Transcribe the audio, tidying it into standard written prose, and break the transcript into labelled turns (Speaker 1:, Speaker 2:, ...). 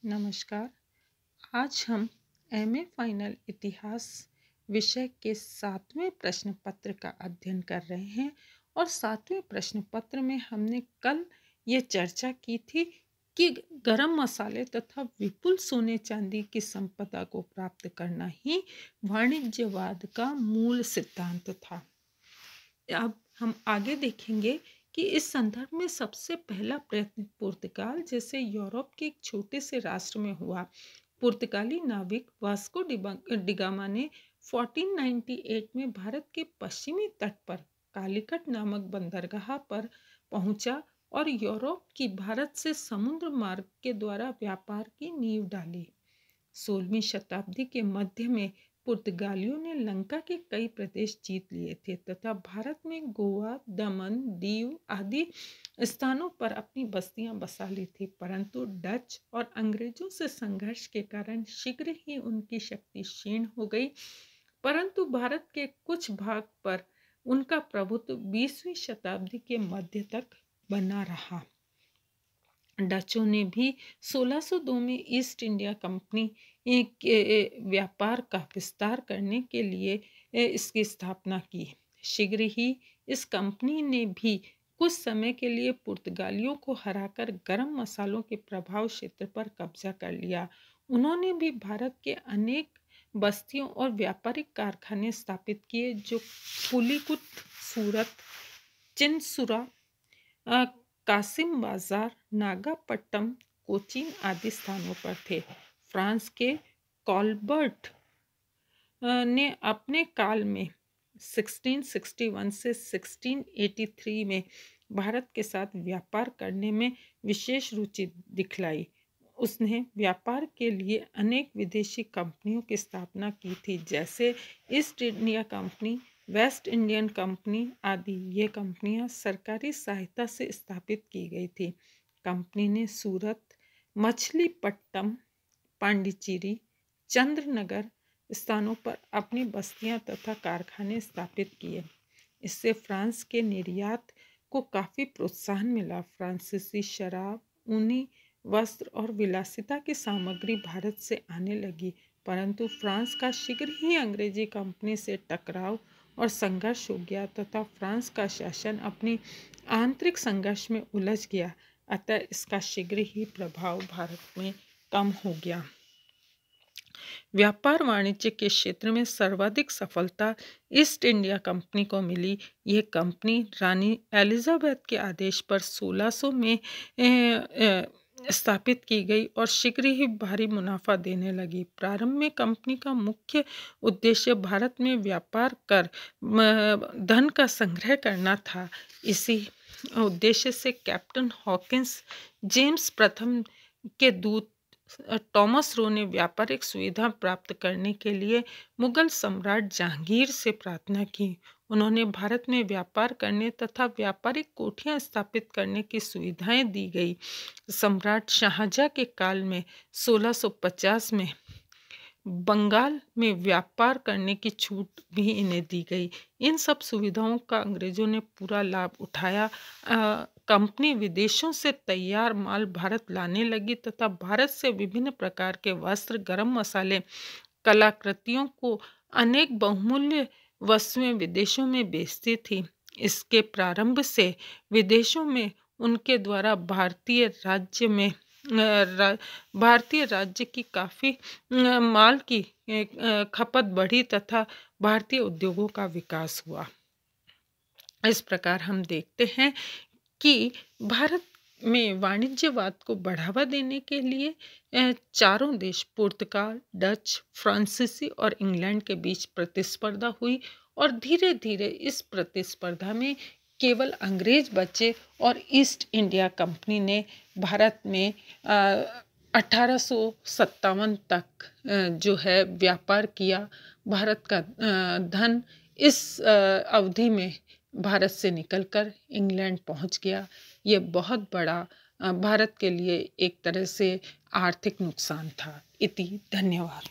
Speaker 1: नमस्कार। आज हम एमए फाइनल इतिहास विषय के 7वें प्रश्न पत्र का अध्ययन कर रहे हैं और 7वें प्रश्न पत्र में हमने कल ये चर्चा की थी कि गरम मसाले तथा विपुल सोने चांदी की संपदा को प्राप्त करना ही वाणिज्यवाद का मूल सिद्धांत था। अब हम आगे देखेंगे कि इस संदर्भ में सबसे पहला प्रयत्न पुर्तगाल जैसे यूरोप के एक छोटे से राष्ट्र में हुआ। पुर्तगाली नाविक वास्को डिगामा ने 1498 में भारत के पश्चिमी तट पर कालीकट नामक बंदरगाह पर पहुंचा और यूरोप की भारत से समुद्र मार्ग के द्वारा व्यापार की नींव डाली। 16वीं शताब्दी के मध्य में पुर्तगालियों ने लंका के कई प्रदेश जीत लिए थे तथा भारत में गोवा, दमन, दीव आदि स्थानों पर अपनी बस्तियां बसा ली थी, परंतु डच और अंग्रेजों से संघर्ष के कारण शीघ्र ही उनकी शक्ति क्षीण हो गई। परंतु भारत के कुछ भाग पर उनका प्रभुत्व 20वीं शताब्दी के मध्य तक बना रहा। डचों ने भी 1602 में ईस्ट इंडिया कंपनी के व्यापार का विस्तार करने के लिए इसकी स्थापना की। शीघ्र ही इस कंपनी ने भी कुछ समय के लिए पुर्तगालियों को हराकर गरम मसालों के प्रभाव क्षेत्र पर कब्जा कर लिया। उन्होंने भी भारत के अनेक बस्तियों और व्यापारिक कारखाने स्थापित किए जो पुलिकुत, सूरत, चिनसुरा, कासिम बाजार, नागापट्टनम, कोचीन आदि स्थानों पर थे। फ्रांस के कॉल्बर्ट ने अपने काल में 1661 से 1683 में भारत के साथ व्यापार करने में विशेष रुचि दिखलाई। उसने व्यापार के लिए अनेक विदेशी कंपनियों की स्थापना की थी, जैसे east India company, West Indian company आदि। ये कंपनियां सरकारी सहायता से स्थापित की गई थी। कंपनी ने सूरत, मछलीपट्टनम, पांडिचेरी, चंद्रनगर स्थानों पर अपनी बस्तियां तथा कारखाने स्थापित किए। इससे फ्रांस के निर्यात को काफ़ी प्रोत्साहन मिला। फ्रांसीसी शराब, ऊनी वस्त्र और विलासिता की सामग्री भारत से आने लगी, परंतु फ्रांस का शीघ्र ही अंग्रेजी कंपनी से टकराव और संघर्ष हो गया तथा फ्रांस का शासन अपनी आंतरिक संघर्ष में उलझ गया, अतः इसका शीघ्र ही प्रभाव भारत में कम हो गया। व्यापार वाणिज्य के क्षेत्र में सर्वाधिक सफलता ईस्ट इंडिया कंपनी को मिली। ये कंपनी रानी एलिजाबेथ के आदेश पर 1600 में स्थापित की गई और शीघ्र ही भारी मुनाफा देने लगी। प्रारंभ में कंपनी का मुख्य उद्देश्य भारत में व्यापार कर धन का संग्रह करना था। इसी उद्देश्य से कैप्टन हॉकिंस, जेम्स प्रथम के दूत टॉमस रो ने व्यापारिक सुविधा प्राप्त करने के लिए मुगल सम्राट जहांगीर से प्रार्थना की। उन्होंने भारत में व्यापार करने तथा व्यापारिक कोठियां स्थापित करने की सुविधाएं दी गई। सम्राट शाहजहां के काल में 1650 में बंगाल में व्यापार करने की छूट भी इन्हें दी गई। इन सब सुविधाओं का अंग्रेजों ने पूरा लाभ उठाया। कंपनी विदेशों से तैयार माल भारत लाने लगी तथा भारत से विभिन्न प्रकार के वस्त्र, गरम मसाले, कलाकृतियों को अनेक बहुमूल्य वस्तुएं विदेशों में बेचती थी। इसके प्रारंभ से विदेशों में उनके द्वारा भारतीय राज्य की काफ़ी माल की खपत बढ़ी तथा भारतीय उद्योगों का विकास हुआ। इस प्रकार हम देखते हैं कि भारत में वाणिज्यवाद को बढ़ावा देने के लिए चारों देश पुर्तगाल, डच, फ्रांसीसी और इंग्लैंड के बीच प्रतिस्पर्धा हुई और धीरे धीरे इस प्रतिस्पर्धा में केवल अंग्रेज बचे और ईस्ट इंडिया कंपनी ने भारत में 1857 तक जो है व्यापार किया। भारत का धन इस अवधि में भारत से निकलकर इंग्लैंड पहुंच गया। ये बहुत बड़ा भारत के लिए एक तरह से आर्थिक नुकसान था। इति धन्यवाद।